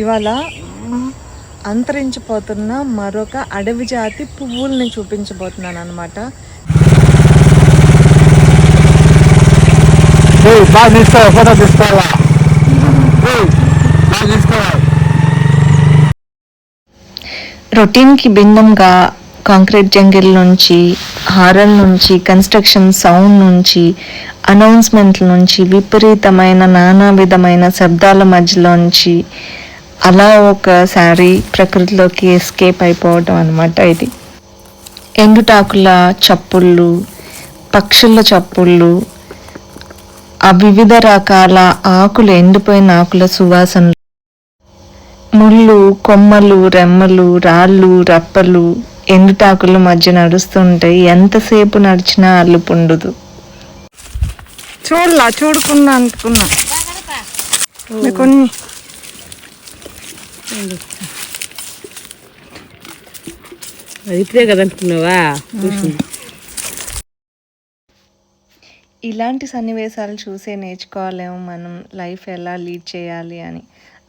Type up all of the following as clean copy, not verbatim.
ఇవాళ అంతరించిపోతున్న మరొక అడవి జాతి పువ్వుల్ని చూపించబోతున్నాను అనమాట. రొటీన్కి భిన్నంగా కాంక్రీట్ జంగిల్ నుంచి, హారర్ నుంచి, కన్స్ట్రక్షన్ సౌండ్ నుంచి, అనౌన్స్మెంట్ల నుంచి, విపరీతమైన నానా విధమైన శబ్దాల మధ్యలోంచి అలా ఒకసారి ప్రకృతిలోకి ఎస్కేప్ అయిపోవడం అనమాట. ఇది ఎండుటాకుల చప్పుళ్ళు, పక్షుల చప్పుళ్ళు, ఆ వివిధ రకాల ఆకులు, ఎండిపోయిన ఆకుల సువాసనలు, ముళ్ళు, కొమ్మలు, రెమ్మలు, రాళ్ళు, రప్పలు ఎండుటాకుల మధ్య నడుస్తుంటాయి. ఎంతసేపు నడిచినా అల్లుపు ఉండదు. చూడకుండా అనుకున్నా కొన్ని ఇప్పుడే కదా అనుకున్నావా. ఇలాంటి సన్నివేశాలు చూసే నేర్చుకోవాలేమో మనం లైఫ్ ఎలా లీడ్ చేయాలి అని.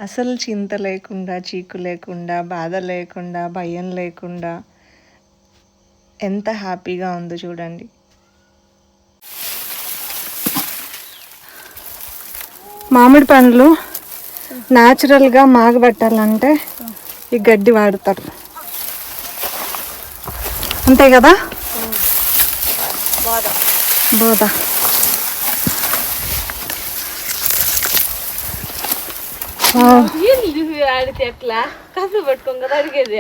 అసలు చింత లేకుండా, చీకు లేకుండా, బాధ లేకుండా, భయం లేకుండా ఎంత హ్యాపీగా ఉందో చూడండి. మామిడి పండ్లు న్యాచురల్గా మాగబెట్టాలంటే ఈ గడ్డి వాడతారు, అంతే కదా. బోధ ఆడితే ఎట్లా కసు పట్టుకోం కదా అడిగేది.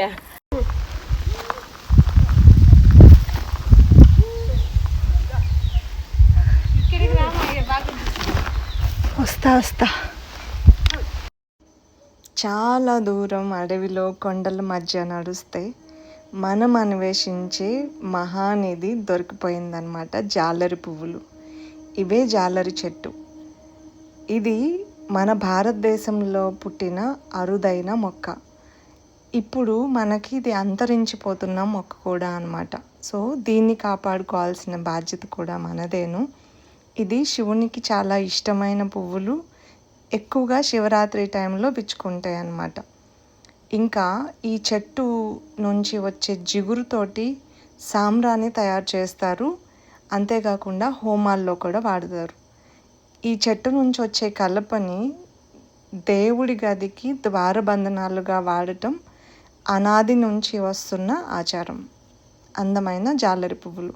వస్తా. చాలా దూరం అడవిలో కొండల మధ్య నడుస్తే మనం అన్వేషించే మహానిధి దొరికిపోయిందనమాట. జాలరి పువ్వులు. ఇవే జాలరి చెట్టు. ఇది మన భారతదేశంలో పుట్టిన అరుదైన మొక్క. ఇప్పుడు మనకి ఇది అంతరించిపోతున్న మొక్క కూడా అనమాట. సో దీన్ని కాపాడుకోవాల్సిన బాధ్యత కూడా మనదేను. ఇది శివునికి చాలా ఇష్టమైన పువ్వులు. ఎక్కువగా శివరాత్రి టైంలో విచ్చుకుంటాయి అన్నమాట. ఇంకా ఈ చెట్టు నుంచి వచ్చే జిగురుతోటి సాంబ్రాణి తయారు చేస్తారు. అంతేకాకుండా హోమాల్లో కూడా వాడతారు. ఈ చెట్టు నుంచి వచ్చే కలపని దేవుడి గదికి ద్వారబంధనాలుగా వాడటం అనాది నుంచి వస్తున్న ఆచారం. అందమైన జాలరి పువ్వులు.